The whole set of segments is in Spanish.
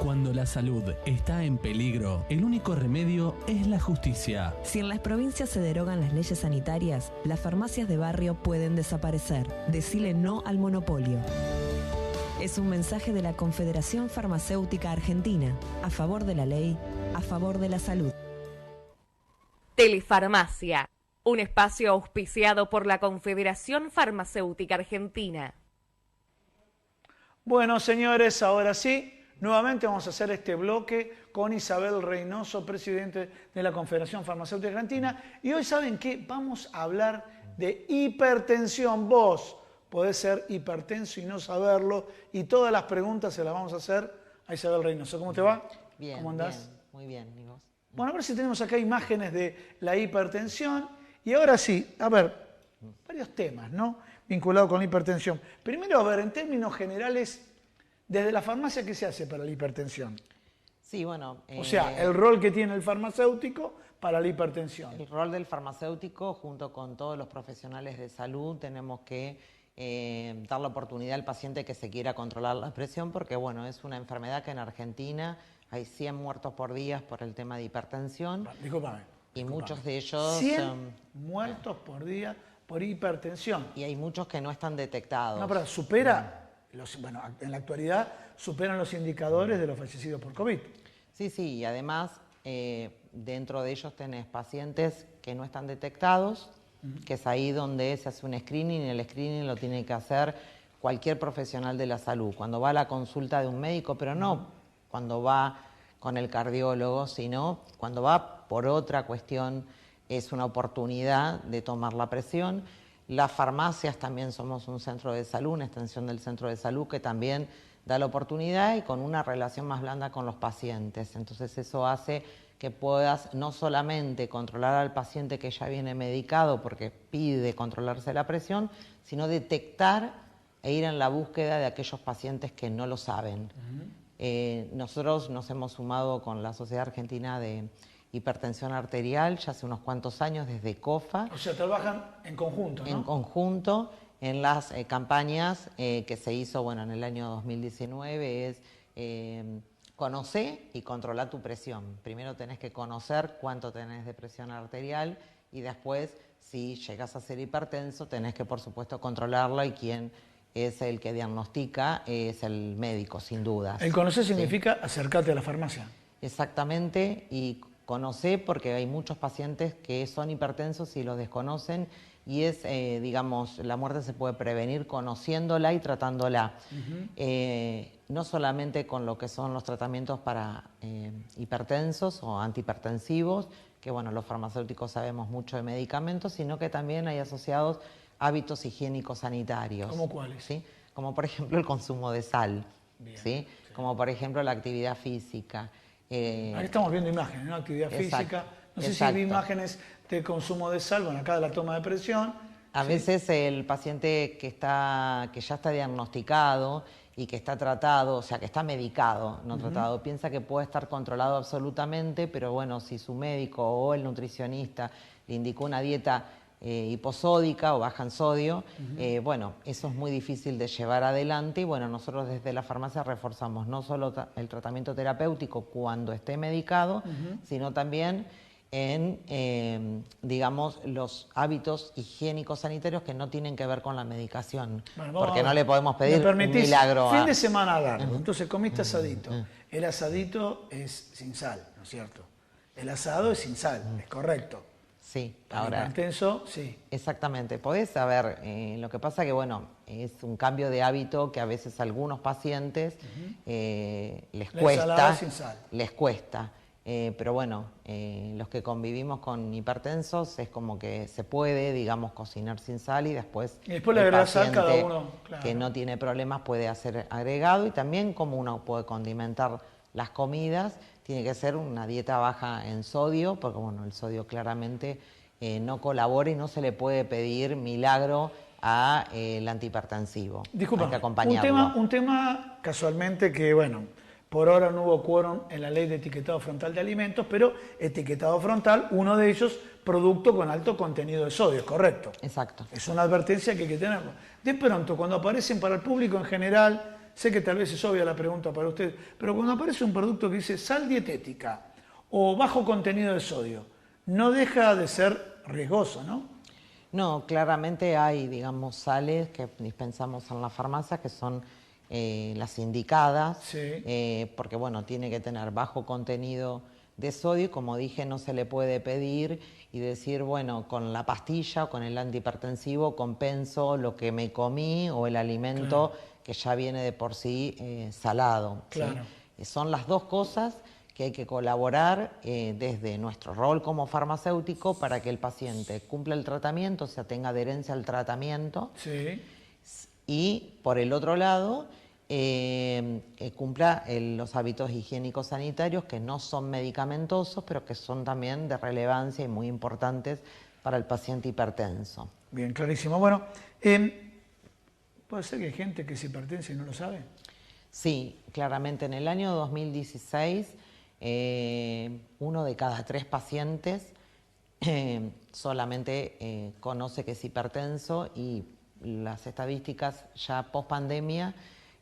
Cuando la salud está en peligro, el único remedio es la justicia. Si en las provincias se derogan las leyes sanitarias, las farmacias de barrio pueden desaparecer. Decile no al monopolio. Es un mensaje de la Confederación Farmacéutica Argentina, a favor de la ley, a favor de la salud. Telefarmacia, un espacio auspiciado por la Confederación Farmacéutica Argentina. Bueno, señores, ahora sí, nuevamente vamos a hacer este bloque con Isabel Reynoso, presidente de la Confederación Farmacéutica Argentina. Y hoy, ¿saben qué? Vamos a hablar de hipertensión. Vos podés ser hipertenso y no saberlo. Y todas las preguntas se las vamos a hacer a Isabel Reynoso. ¿Cómo te va? Bien, ¿Cómo andás? bien, muy bien. ¿Y vos? Bueno, a ver si tenemos acá imágenes de la hipertensión. Y ahora sí, a ver, varios temas, ¿no? Vinculados con la hipertensión. Primero, a ver, en términos generales, desde la farmacia, ¿qué se hace para la hipertensión? Sí, bueno... O sea, el rol que tiene el farmacéutico para la hipertensión. El rol del farmacéutico, junto con todos los profesionales de salud, tenemos que dar la oportunidad al paciente que se quiera controlar la presión, porque, bueno, es una enfermedad que en Argentina hay 100 muertos por día por el tema de hipertensión. Discúlpame. Y muchos de ellos... 100 muertos por día por hipertensión. Y hay muchos que no están detectados. No, pero supera, bueno, en la actualidad superan los indicadores de los fallecidos por COVID. Sí, sí, y además dentro de ellos tenés pacientes que no están detectados, que es ahí donde se hace un screening, y el screening lo tiene que hacer cualquier profesional de la salud. Cuando va a la consulta de un médico, pero no cuando va con el cardiólogo, sino cuando va por otra cuestión, es una oportunidad de tomar la presión. Las farmacias también somos un centro de salud, una extensión del centro de salud que también da la oportunidad y con una relación más blanda con los pacientes. Entonces eso hace que puedas no solamente controlar al paciente que ya viene medicado porque pide controlarse la presión, sino detectar e ir en la búsqueda de aquellos pacientes que no lo saben. Nosotros nos hemos sumado con la Sociedad Argentina de Hipertensión Arterial ya hace unos cuantos años, desde COFA. O sea, trabajan en conjunto, ¿no? En conjunto, en las campañas que se hizo, bueno, en el año 2019, es conocer y controlar tu presión. Primero tenés que conocer cuánto tenés de presión arterial y después, si llegas a ser hipertenso, tenés que, por supuesto, controlarla, y quien es el que diagnostica es el médico, sin duda. El conocer significa acercarte a la farmacia. Exactamente, y conocer porque hay muchos pacientes que son hipertensos y lo desconocen, y es, digamos, la muerte se puede prevenir conociéndola y tratándola. No solamente con lo que son los tratamientos para hipertensos o antihipertensivos, que bueno, los farmacéuticos sabemos mucho de medicamentos, sino que también hay asociados hábitos higiénicos sanitarios. ¿Cómo cuáles? ¿Sí? Como por ejemplo el consumo de sal, Bien, ¿sí? Como por ejemplo la actividad física. Ahí estamos viendo imágenes, ¿no? Actividad física. No sé si vi imágenes de consumo de sal, bueno, acá de la toma de presión. A veces el paciente que ya está diagnosticado y que está tratado, o sea, que está medicado, no tratado, piensa que puede estar controlado absolutamente, pero bueno, si su médico o el nutricionista le indicó una dieta hiposódica o baja en sodio, bueno, eso es muy difícil de llevar adelante, y bueno, nosotros desde la farmacia reforzamos no solo el tratamiento terapéutico cuando esté medicado, sino también en, digamos, los hábitos higiénicos sanitarios que no tienen que ver con la medicación, porque no le podemos pedir un milagro. Fin de semana largo, entonces comiste asadito. El asadito es sin sal, ¿no es cierto? El asado es sin sal, es correcto. Sí, ahora. Intenso, sí. Exactamente. Podés saber, lo que pasa que, bueno, es un cambio de hábito que a veces a algunos pacientes les cuesta. Sin sal. Les cuesta. Pero bueno, los que convivimos con hipertensos es como que se puede, digamos, cocinar sin sal, y después le agregas sal cada uno, claro, que no tiene problemas puede hacer agregado. Y también como uno puede condimentar las comidas, tiene que ser una dieta baja en sodio, porque bueno, el sodio claramente no colabora y no se le puede pedir milagro al antihipertensivo. Disculpa, hay que acompañarlo. Un tema casualmente que, bueno, por ahora no hubo quórum en la ley de etiquetado frontal de alimentos, pero etiquetado frontal, uno de ellos, producto con alto contenido de sodio, ¿es correcto? Exacto. Es una advertencia que hay que tenerlo. De pronto, cuando aparecen para el público en general, sé que tal vez es obvia la pregunta para usted, pero cuando aparece un producto que dice sal dietética o bajo contenido de sodio, no deja de ser riesgoso, ¿no? No, claramente hay, digamos, sales que dispensamos en la farmacia que son las indicadas, Sí. porque bueno, tiene que tener bajo contenido de sodio, como dije, no se le puede pedir y decir, bueno, con la pastilla o con el antihipertensivo compenso lo que me comí o el alimento que ya viene de por sí salado. Claro. ¿Sí? Son las dos cosas que hay que colaborar desde nuestro rol como farmacéutico para que el paciente cumpla el tratamiento, o sea, tenga adherencia al tratamiento. Sí. Y por el otro lado, cumpla los hábitos higiénicos sanitarios que no son medicamentosos, pero que son también de relevancia y muy importantes para el paciente hipertenso. Bien, clarísimo. Bueno, ¿puede ser que hay gente que es hipertensa y no lo sabe? Sí, claramente en el año 2016, 1 de cada 3 pacientes solamente conoce que es hipertenso y las estadísticas ya post pandemia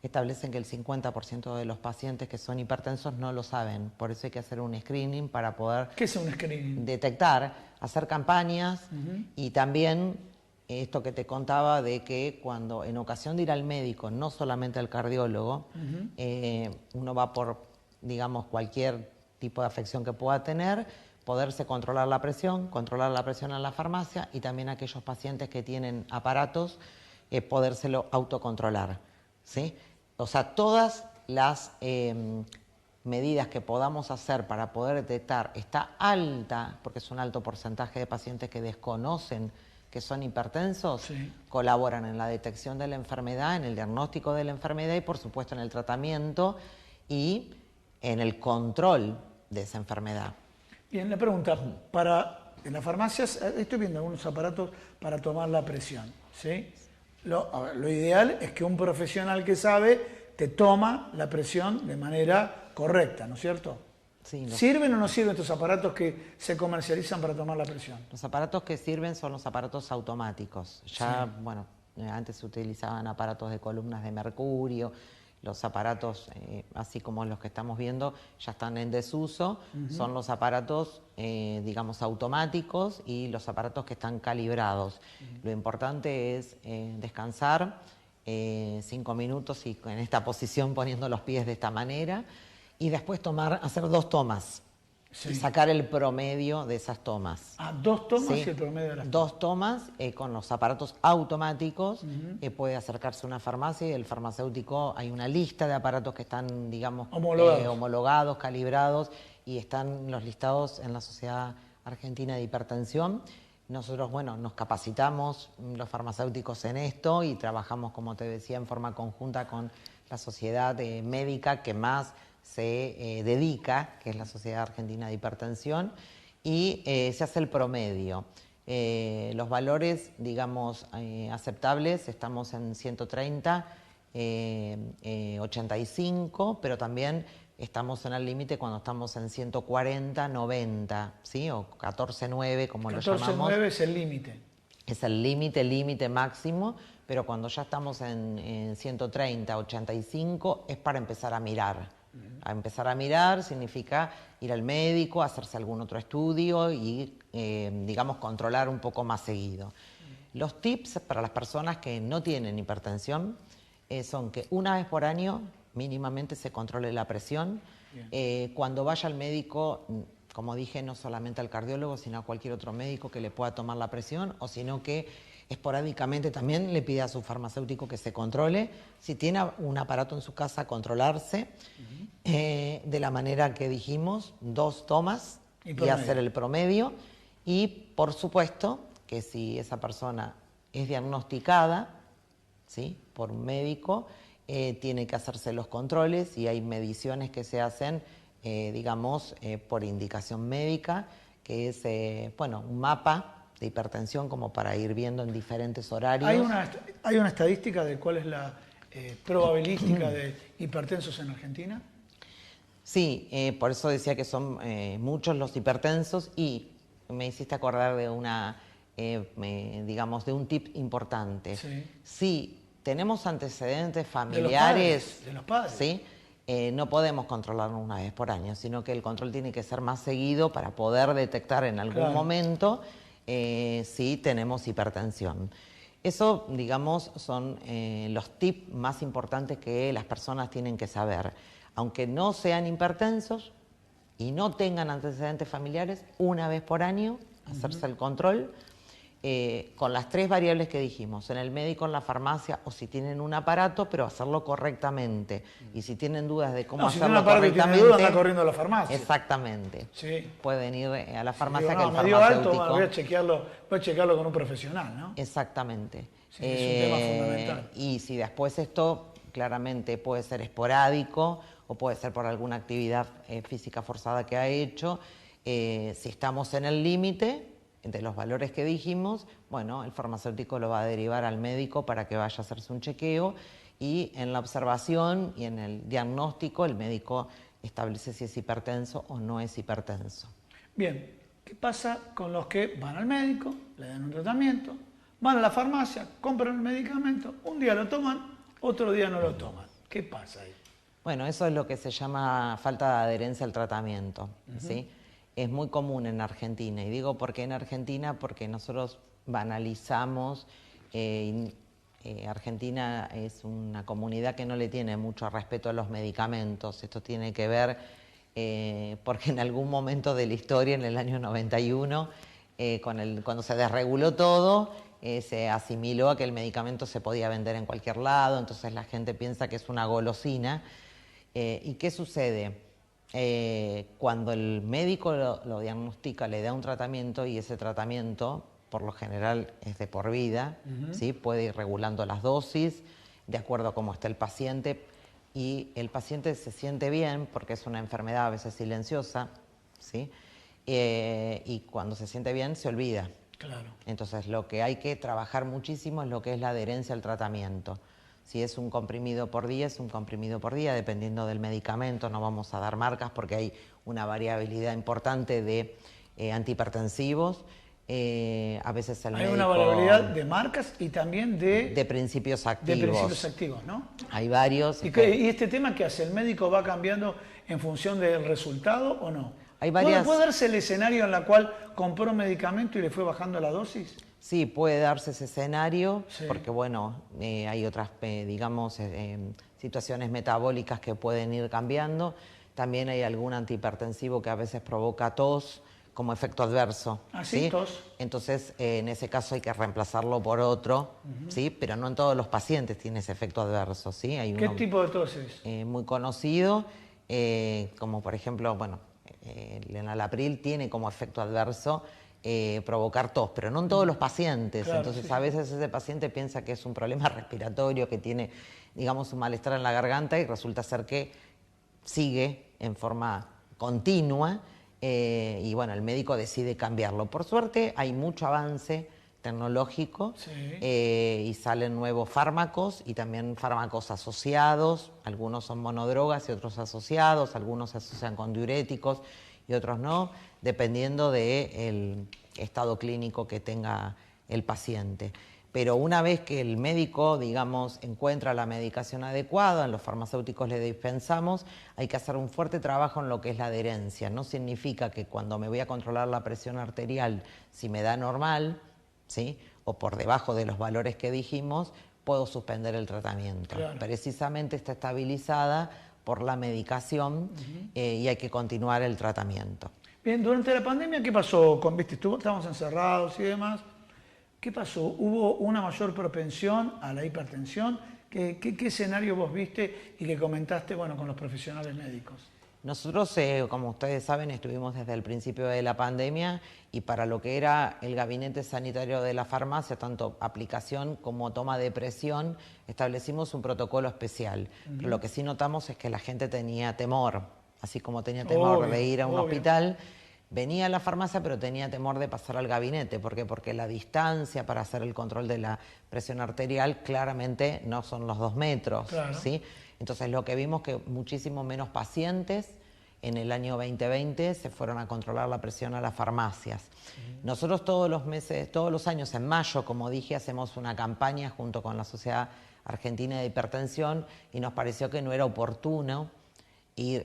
establecen que el 50% de los pacientes que son hipertensos no lo saben. Por eso hay que hacer un screening para poder ¿Qué es un screening? detectar, hacer campañas y también esto que te contaba de que cuando en ocasión de ir al médico, no solamente al cardiólogo, uno va por, digamos, cualquier tipo de afección que pueda tener, poderse controlar la presión en la farmacia y también aquellos pacientes que tienen aparatos, podérselo autocontrolar, ¿sí? O sea, todas las medidas que podamos hacer para poder detectar esta alta, porque es un alto porcentaje de pacientes que desconocen que son hipertensos, colaboran en la detección de la enfermedad, en el diagnóstico de la enfermedad y por supuesto en el tratamiento y en el control de esa enfermedad. Bien, la pregunta, en las farmacias estoy viendo algunos aparatos para tomar la presión, ¿sí? Lo ideal es que un profesional que sabe te toma la presión de manera correcta, ¿no es cierto? Sí, ¿Sirven o no sirven estos aparatos que se comercializan para tomar la presión? Los aparatos que sirven son los aparatos automáticos. Ya, bueno, antes se utilizaban aparatos de columnas de mercurio, los aparatos, así como los que estamos viendo, ya están en desuso. Son los aparatos, digamos, automáticos y los aparatos que están calibrados. Lo importante es descansar 5 minutos y en esta posición poniendo los pies de esta manera y después hacer 2 tomas. Y sacar el promedio de esas tomas. 2 tomas y el promedio de las tomas. 2 tomas con los aparatos automáticos. Puede acercarse a una farmacia y el farmacéutico, hay una lista de aparatos que están, digamos, homologados, calibrados y están los listados en la Sociedad Argentina de Hipertensión. Nosotros, bueno, nos capacitamos los farmacéuticos en esto y trabajamos, como te decía, en forma conjunta con la sociedad médica que más se dedica, que es la Sociedad Argentina de Hipertensión, y se hace el promedio. Los valores, digamos, aceptables, estamos en 130, 85, pero también estamos en el límite cuando estamos en 140, 90, ¿sí? O 14,9, como lo llamamos. 14,9 es el límite. Es el límite máximo, pero cuando ya estamos en 130, 85, es para empezar a mirar. A empezar a mirar significa ir al médico, hacerse algún otro estudio y, digamos, controlar un poco más seguido. Los tips para las personas que no tienen hipertensión son que una vez por año mínimamente se controle la presión. Cuando vaya al médico, como dije, no solamente al cardiólogo, sino a cualquier otro médico que le pueda tomar la presión, o sino que esporádicamente también le pide a su farmacéutico que se controle. Si tiene un aparato en su casa, controlarse de la manera que dijimos, 2 tomas y hacer el promedio. Y por supuesto que si esa persona es diagnosticada, ¿sí?, por un médico, tiene que hacerse los controles y hay mediciones que se hacen, digamos, por indicación médica, que es, bueno, un mapa de hipertensión como para ir viendo en diferentes horarios. ¿Hay una estadística de cuál es la probabilística de hipertensos en Argentina? Sí, por eso decía que son muchos los hipertensos y me hiciste acordar de digamos, de un tip importante. Sí. Si tenemos antecedentes familiares, de los padres. ¿sí? No podemos controlarlo una vez por año, sino que el control tiene que ser más seguido para poder detectar en algún momento si tenemos hipertensión. Eso, digamos, son los tips más importantes que las personas tienen que saber. Aunque no sean hipertensos y no tengan antecedentes familiares, una vez por año hacerse el control con las 3 variables que dijimos, en el médico, en la farmacia, o si tienen un aparato, pero hacerlo correctamente. Y si tienen dudas de cómo hacerlo correctamente... Si dudas, anda corriendo a la farmacia. Exactamente. Sí. Pueden ir a la farmacia, Digo, que el me dio farmacéutico... alto, voy a chequearlo con un profesional, ¿no? Exactamente. Sí, es un tema fundamental. Y si después esto claramente puede ser esporádico o puede ser por alguna actividad física forzada que ha hecho, si estamos en el límite de los valores que dijimos, bueno, el farmacéutico lo va a derivar al médico para que vaya a hacerse un chequeo, y en la observación y en el diagnóstico el médico establece si es hipertenso o no es hipertenso. Bien, ¿qué pasa con los que van al médico, le dan un tratamiento, van a la farmacia, compran el medicamento, un día lo toman, otro día no lo toman? ¿Qué pasa ahí? Bueno, eso es lo que se llama falta de adherencia al tratamiento, ¿sí? Es muy común en Argentina, y digo por qué en Argentina, porque nosotros banalizamos, Argentina es una comunidad que no le tiene mucho respeto a los medicamentos. Esto tiene que ver porque en algún momento de la historia, en el año 91, cuando se desreguló todo, se asimiló a que el medicamento se podía vender en cualquier lado, entonces la gente piensa que es una golosina. ¿Y qué sucede? Cuando el médico lo diagnostica, le da un tratamiento, y ese tratamiento por lo general es de por vida, ¿sí? Puede ir regulando las dosis de acuerdo a cómo está el paciente, y el paciente se siente bien porque es una enfermedad a veces silenciosa, ¿sí? Y cuando se siente bien se olvida. Claro. Entonces lo que hay que trabajar muchísimo es lo que es la adherencia al tratamiento. Si es un comprimido por día, es un comprimido por día, dependiendo del medicamento. No vamos a dar marcas porque hay una variabilidad importante de antihipertensivos. A veces el médico... Hay una variabilidad de marcas y también de principios activos. De principios activos, ¿no? Hay varios. ¿Y este tema qué hace? ¿El médico va cambiando en función del resultado o no? Hay varias... ¿Puede darse el escenario en el cual compró un medicamento y le fue bajando la dosis? Sí, puede darse ese escenario, sí, porque bueno, hay otras, digamos, situaciones metabólicas que pueden ir cambiando. También hay algún antihipertensivo que a veces provoca tos como efecto adverso. ¿Ah, sí? ¿Tos? Entonces, en ese caso hay que reemplazarlo por otro, ¿sí? Pero no en todos los pacientes tiene ese efecto adverso, ¿sí? Hay ¿Qué uno, tipo de tos es? muy conocido, como por ejemplo, bueno, el enalapril tiene como efecto adverso provocar tos, pero no en todos los pacientes. Claro, entonces sí, a veces ese paciente piensa que es un problema respiratorio, que tiene, digamos, un malestar en la garganta, y resulta ser que sigue en forma continua, y bueno, el médico decide cambiarlo. Por suerte hay mucho avance tecnológico, sí, y salen nuevos fármacos y también fármacos asociados. Algunos son monodrogas y otros asociados, algunos se asocian con diuréticos y otros no, dependiendo del estado clínico que tenga el paciente. Pero una vez que el médico, digamos, encuentra la medicación adecuada, en los farmacéuticos le dispensamos, hay que hacer un fuerte trabajo en lo que es la adherencia. No significa que cuando me voy a controlar la presión arterial, si me da normal, ¿sí?, o por debajo de los valores que dijimos, puedo suspender el tratamiento. Claro. Precisamente está estabilizada por la medicación, y hay que continuar el tratamiento. Bien, durante la pandemia, ¿qué pasó? Estábamos encerrados y demás. ¿Qué pasó? ¿Hubo una mayor propensión a la hipertensión? ¿Qué escenario vos viste y que comentaste, bueno, con los profesionales médicos? Nosotros, como ustedes saben, estuvimos desde el principio de la pandemia, y para lo que era el gabinete sanitario de la farmacia, tanto aplicación como toma de presión, establecimos un protocolo especial. Pero lo que sí notamos es que la gente tenía temor, así como tenía temor de ir a un hospital, venía a la farmacia, pero tenía temor de pasar al gabinete. ¿Por qué? Porque la distancia para hacer el control de la presión arterial claramente no son los 2 metros, claro, ¿sí? Entonces lo que vimos que muchísimo menos pacientes en el año 2020 se fueron a controlar la presión a las farmacias. Nosotros todos los meses, todos los años en mayo, como dije, hacemos una campaña junto con la Sociedad Argentina de Hipertensión y nos pareció que no era oportuno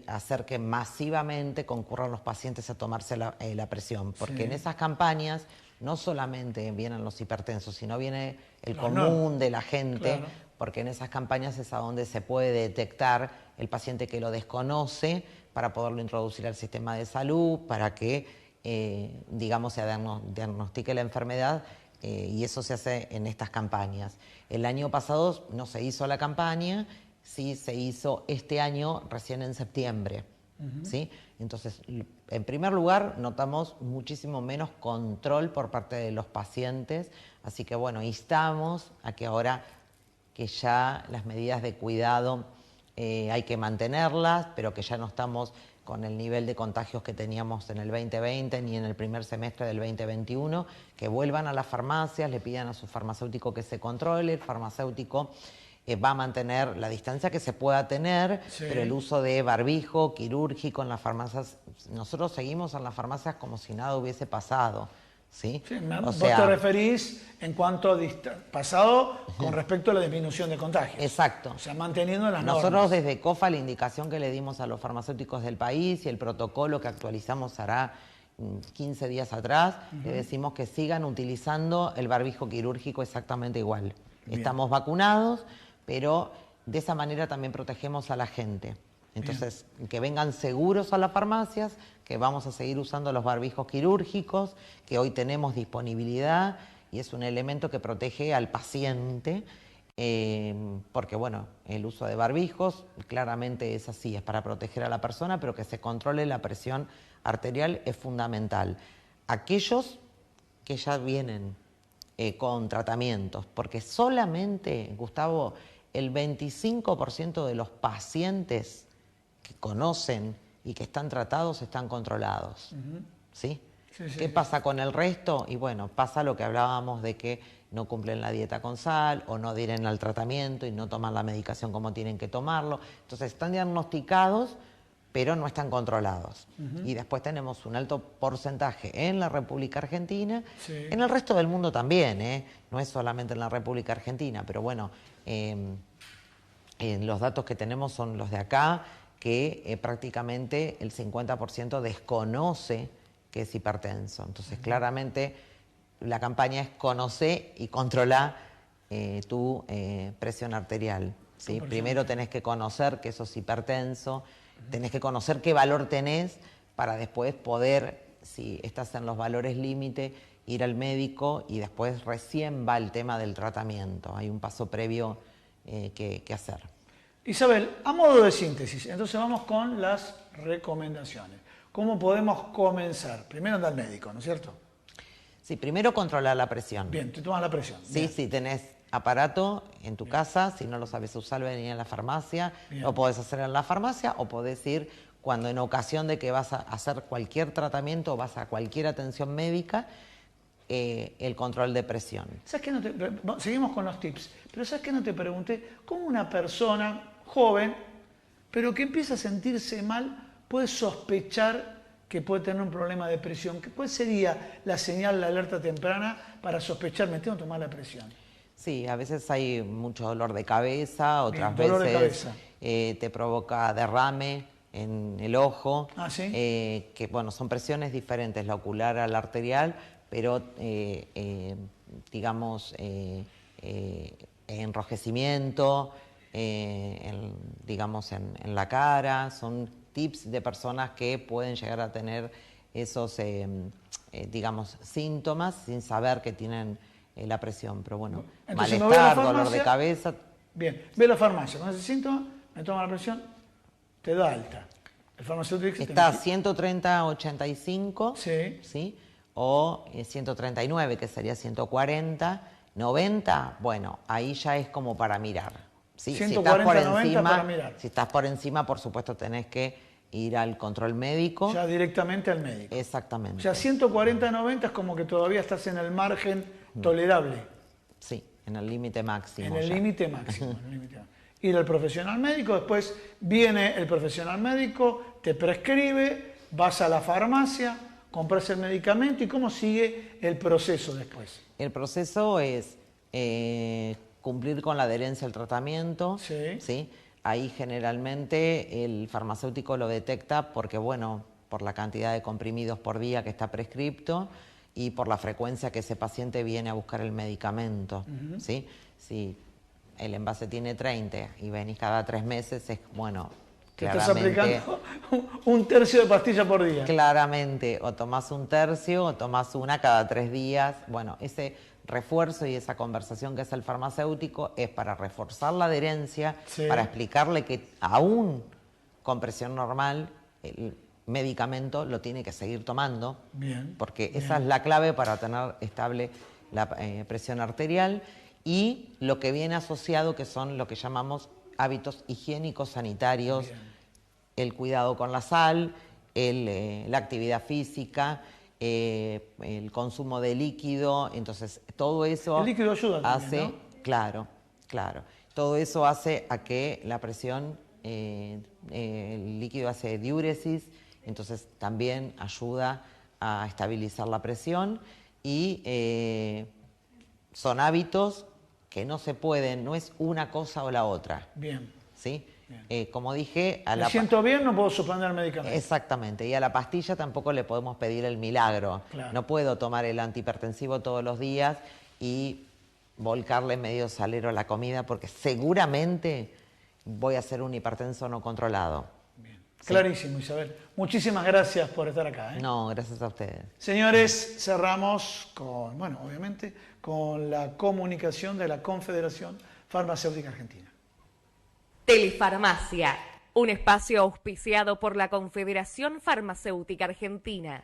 hacer que masivamente concurran los pacientes a tomarse la presión, porque en esas campañas no solamente vienen los hipertensos, sino viene el común de la gente, porque en esas campañas es a donde se puede detectar el paciente que lo desconoce para poderlo introducir al sistema de salud, para que, digamos, se diagnostique la enfermedad, y eso se hace en estas campañas. El año pasado no se hizo la campaña, sí se hizo este año recién en septiembre, ¿sí? Entonces, en primer lugar, notamos muchísimo menos control por parte de los pacientes, así que bueno, instamos a que ahora que ya las medidas de cuidado hay que mantenerlas, pero que ya no estamos con el nivel de contagios que teníamos en el 2020 ni en el primer semestre del 2021, que vuelvan a las farmacias, le pidan a su farmacéutico que se controle, el farmacéutico va a mantener la distancia que se pueda tener, pero el uso de barbijo quirúrgico en las farmacias, nosotros seguimos en las farmacias como si nada hubiese pasado. ¿Sí? Vos te referís en cuanto a pasado con respecto a la disminución de contagios. Exacto. O sea, manteniendo las normas. Nosotros desde COFA la indicación que le dimos a los farmacéuticos del país y el protocolo que actualizamos hará 15 días atrás, le decimos que sigan utilizando el barbijo quirúrgico exactamente igual. Bien. Estamos vacunados, pero de esa manera también protegemos a la gente. Entonces, que vengan seguros a las farmacias, que vamos a seguir usando los barbijos quirúrgicos, que hoy tenemos disponibilidad y es un elemento que protege al paciente, porque bueno, el uso de barbijos claramente es así, es para proteger a la persona, pero que se controle la presión arterial es fundamental. Aquellos que ya vienen con tratamientos, porque solamente, Gustavo, el 25% de los pacientes que conocen y que están tratados están controlados. ¿Sí? ¿Qué pasa con el resto? Y bueno, pasa lo que hablábamos de que no cumplen la dieta con sal o no adhieren al tratamiento y no toman la medicación como tienen que tomarlo. Entonces están diagnosticados, pero no están controlados. Y después tenemos un alto porcentaje en la República Argentina, en el resto del mundo también, no es solamente en la República Argentina, pero bueno, los datos que tenemos son los de acá, que prácticamente el 50% desconoce que es hipertenso. Entonces, claramente, la campaña es conocer y controlar tu presión arterial. ¿Sí? Primero tenés que conocer que sos hipertenso, tenés que conocer qué valor tenés para después poder, si estás en los valores límite, ir al médico y después recién va el tema del tratamiento. Hay un paso previo que hacer. Isabel, a modo de síntesis, entonces vamos con las recomendaciones. ¿Cómo podemos comenzar? Primero anda al médico, ¿no es cierto? Sí, primero controlar la presión. Bien, te tomas la presión. Sí, si tenés aparato en tu casa, si no lo sabes usar, venir a la farmacia, lo podés hacer en la farmacia o podés ir cuando en ocasión de que vas a hacer cualquier tratamiento o vas a cualquier atención médica, el control de presión. ¿Sabes qué? Seguimos con los tips, pero ¿sabes qué? No te pregunté, ¿cómo una persona joven, pero que empieza a sentirse mal, puede sospechar que puede tener un problema de presión? ¿Cuál sería la señal, la alerta temprana para sospechar, me tengo que tomar la presión? Sí, a veces hay mucho dolor de cabeza, otras veces te provoca derrame en el ojo, que bueno, son presiones diferentes, la ocular a la arterial, pero digamos enrojecimiento, digamos en la cara, son tips de personas que pueden llegar a tener esos digamos síntomas sin saber que tienen la presión, pero bueno, entonces, malestar, dolor de cabeza. Bien, ve a la farmacia con ese síntoma, me toma la presión, te da alta. El farmacéutico está 130/85, ¿sí? O 139, que sería 140, 90, bueno, ahí ya es como para mirar. ¿Sí? 140, para mirar. Si estás por encima, por supuesto, tenés que ir al control médico. Ya directamente al médico. Exactamente. O sea, 140/90 es como que todavía estás en el margen tolerable. Sí, en el límite máximo. En el límite máximo. Ir al profesional médico, después viene el profesional médico, te prescribe, vas a la farmacia, compras el medicamento y ¿cómo sigue el proceso después? El proceso es cumplir con la adherencia al tratamiento. Sí. ¿Sí? Ahí generalmente el farmacéutico lo detecta porque, bueno, por la cantidad de comprimidos por día que está prescripto y por la frecuencia que ese paciente viene a buscar el medicamento. ¿Sí? Si el envase tiene 30 y venís cada 3 meses, es bueno, Te estás claramente... aplicando 1/3 de pastilla por día. Claramente, o tomás 1/3 o tomás una cada 3 días. Bueno, ese refuerzo y esa conversación que hace el farmacéutico es para reforzar la adherencia, Sí. para explicarle que aún con presión normal el medicamento lo tiene que seguir tomando, Bien. porque esa es la clave para tener estable la presión arterial, y lo que viene asociado, que son lo que llamamos hábitos higiénicos sanitarios, el cuidado con la sal, la actividad física, el consumo de líquido. Entonces todo eso El líquido ayuda hace, también, ¿no? claro, todo eso hace a que la presión, el líquido hace diuresis, entonces también ayuda a estabilizar la presión, y son hábitos que no se pueden, no es una cosa o la otra. Bien. ¿Sí? Como dije, Me siento bien, no puedo suspender el medicamento. Exactamente, y a la pastilla tampoco le podemos pedir el milagro. Claro. No puedo tomar el antihipertensivo todos los días y volcarle medio salero a la comida, porque seguramente voy a ser un hipertenso no controlado. Bien. Sí. Clarísimo, Isabel. Muchísimas gracias por estar acá. No, gracias a ustedes. Señores, cerramos con, bueno, obviamente, con la comunicación de la Confederación Farmacéutica Argentina. Telefarmacia, un espacio auspiciado por la Confederación Farmacéutica Argentina.